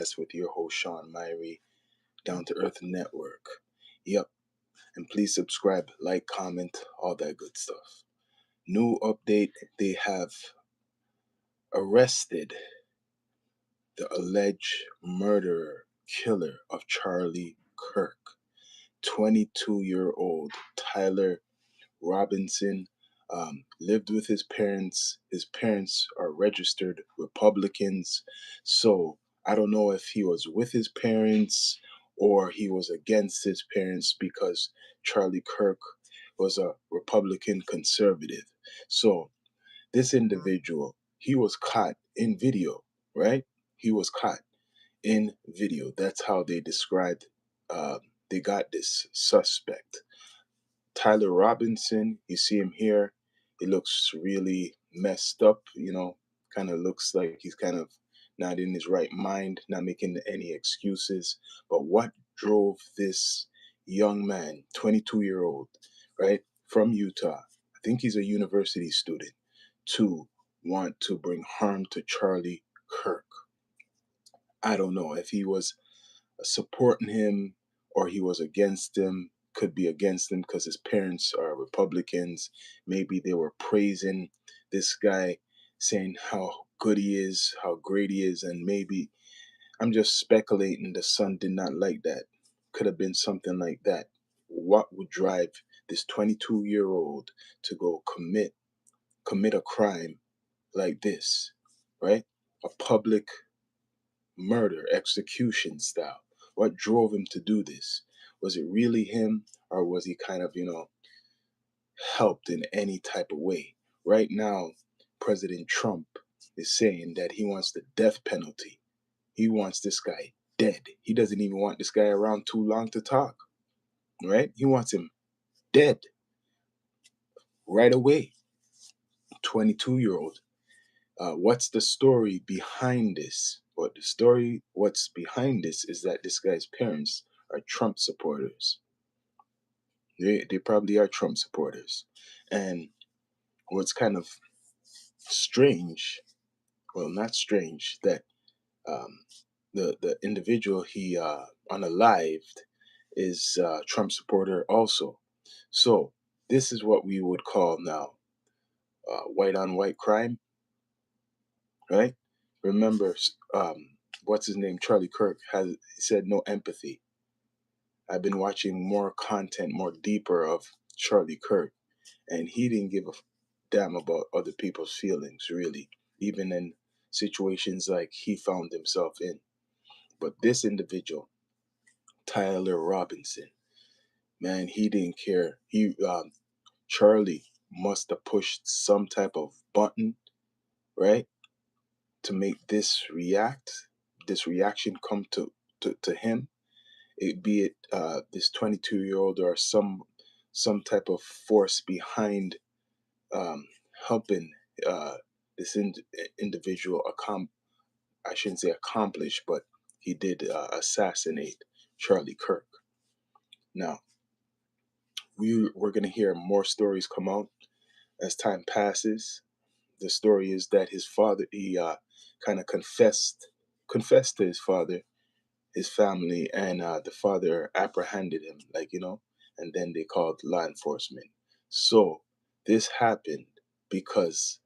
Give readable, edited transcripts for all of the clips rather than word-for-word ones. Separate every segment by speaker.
Speaker 1: That's with your host Sean Myrie, Down to Earth Network. Yep, and please subscribe, like, comment, all that good stuff. New update: they have arrested the alleged murderer, killer of Charlie Kirk. 22-year-old Tyler Robinson lived with his parents. His parents are registered Republicans. So I don't know if he was with his parents or he was against his parents because Charlie Kirk was a Republican conservative. So this individual, he was caught in video, right? He was caught in video. That's how they described, they got this suspect. Tyler Robinson, you see him here. He looks really messed up, kind of looks like he's kind of not in his right mind, not making any excuses. But what drove this young man, 22-year-old, right, from Utah, I think he's a university student, to want to bring harm to Charlie Kirk? I don't know if he was supporting him or he was against him. Could be against him because his parents are Republicans. Maybe they were praising this guy, saying how good he is, how great he is, and maybe I'm just speculating the son did not like that. Could have been something like that. What would drive this 22-year-old to go commit a crime like this, right? A public murder, execution style. What drove him to do this? Was it really him, or was he kind of, helped in any type of way? Right now, President Trump is saying that he wants the death penalty. He wants this guy dead. He doesn't even want this guy around too long to talk, right? He wants him dead right away. 22-year-old. What's the story behind this? What's behind this is that this guy's parents are Trump supporters. They probably are Trump supporters. And what's kind of strange, well, not strange, that um, the individual he unalived is Trump supporter also. So this is what we would call now white on white crime, right? Remember, what's his name? Charlie Kirk has said no empathy. I've been watching more content, more deeper of Charlie Kirk, and he didn't give a damn about other people's feelings, really, even in situations like he found himself in. But this individual, Tyler Robinson, man, he didn't care. Charlie must have pushed some type of button, right, to make this reaction come to him. It be it this 22-year-old or some type of force behind um, helping this individual I shouldn't say accomplish, but he did assassinate Charlie Kirk. Now we're gonna hear more stories come out as time passes. The story is that his father, he kind of confessed to his father, his family, and the father apprehended him, like, and then they called law enforcement. So this happened because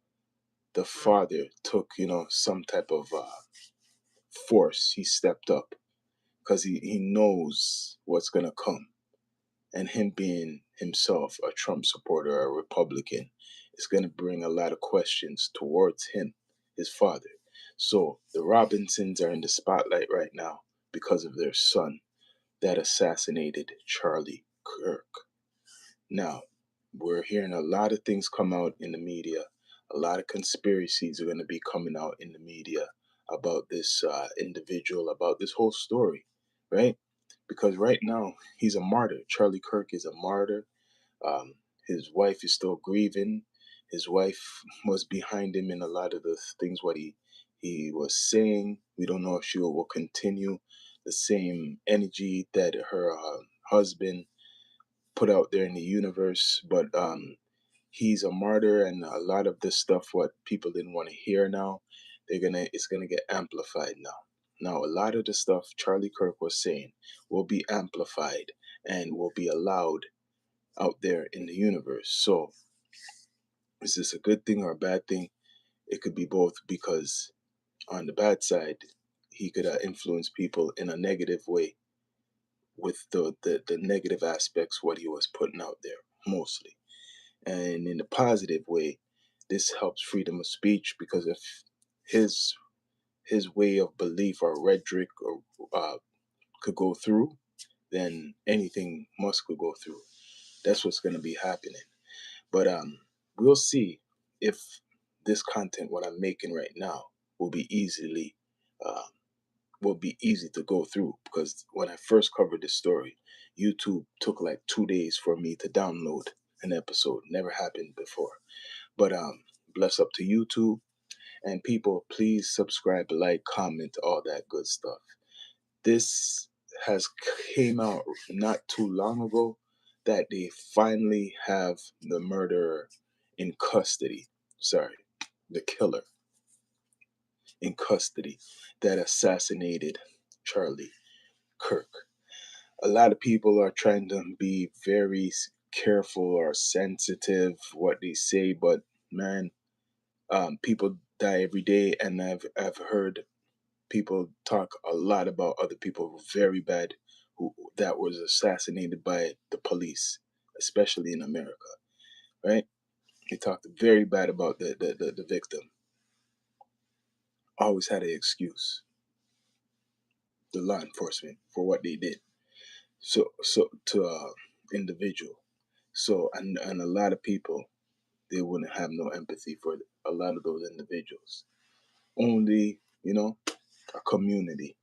Speaker 1: the father took, some type of force. He stepped up because he knows what's going to come. And him being himself a Trump supporter, a Republican, is going to bring a lot of questions towards him, his father. So the Robinsons are in the spotlight right now because of their son that assassinated Charlie Kirk. Now, we're hearing a lot of things come out in the media. A lot of conspiracies are going to be coming out in the media about this individual, about this whole story, right? Because right now, he's a martyr. Charlie Kirk is a martyr. Um, his wife is still grieving. His wife was behind him in a lot of the things what he was saying. We don't know if she will continue the same energy that her husband put out there in the universe, but he's a martyr, and a lot of this stuff what people didn't want to hear now, it's gonna get amplified now. Now, a lot of the stuff Charlie Kirk was saying will be amplified and will be allowed out there in the universe. So, is this a good thing or a bad thing? It could be both, because on the bad side, he could influence people in a negative way with the negative aspects, what he was putting out there, mostly. And in the positive way, this helps freedom of speech, because if his his way of belief or rhetoric or could go through, then anything must could go through. That's what's going to be happening. But we'll see if this content, what I'm making right now, will be easily uh, will be easy to go through, because when I first covered this story, YouTube took like 2 days for me to download an episode. Never happened before. But bless up to YouTube, and people, please subscribe, like, comment, all that good stuff. This has came out not too long ago, that they finally have the murderer in custody. Sorry, the killer in custody that assassinated Charlie Kirk. A lot of people are trying to be very careful or sensitive what they say, but man, people die every day, and I've heard people talk a lot about other people very bad who that was assassinated by the police, especially in America, right? They talked very bad about the victim. Always had an excuse, the law enforcement, for what they did. So to individual. So and a lot of people, they wouldn't have no empathy for a lot of those individuals. Only, a community,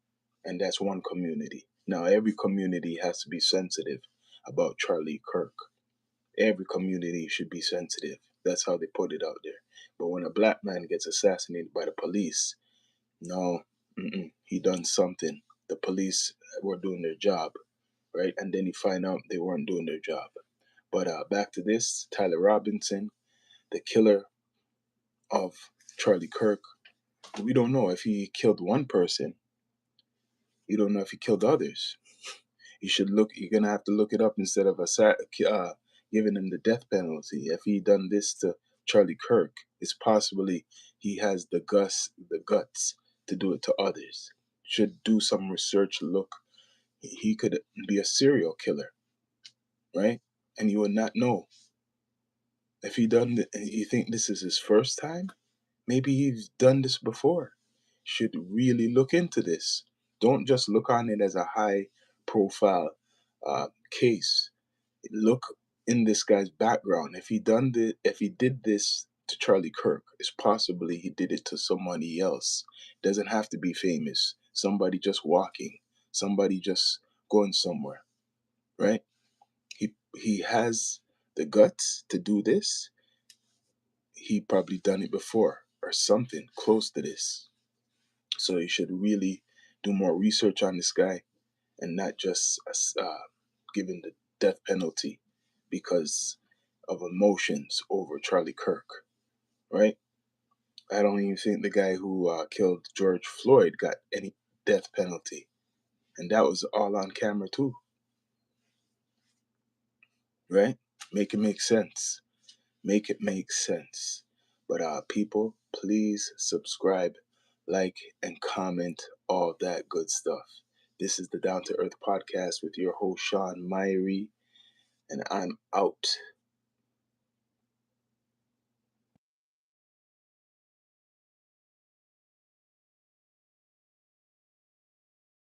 Speaker 1: and that's one community. Now, every community has to be sensitive about Charlie Kirk. Every community should be sensitive. That's how they put it out there. But when a black man gets assassinated by the police, no, he done something. The police were doing their job, right? And then you find out they weren't doing their job. But back to this, Tyler Robinson, the killer of Charlie Kirk. We don't know if he killed one person. You don't know if he killed others. You should look. You're gonna have to look it up instead of giving him the death penalty. If he done this to Charlie Kirk, it's possibly he has the guts to do it to others. Should do some research. Look, he could be a serial killer, right? And you would not know if he done. You think this is his first time? Maybe he's done this before. Should really look into this. Don't just look on it as a high profile case. Look in this guy's background. If he did this to Charlie Kirk, it's possibly he did it to somebody else. Doesn't have to be famous. Somebody just walking, somebody just going somewhere, right? He has the guts to do this. He probably done it before or something close to this. So you should really do more research on this guy, and not just give him the death penalty because of emotions over Charlie Kirk, right? I don't even think the guy who killed George Floyd got any death penalty, and that was all on camera too, right? Make it make sense. Make it make sense. But people, please subscribe, like, and comment, all that good stuff. This is the Down to Earth podcast with your host Sean Myrie, and I'm out.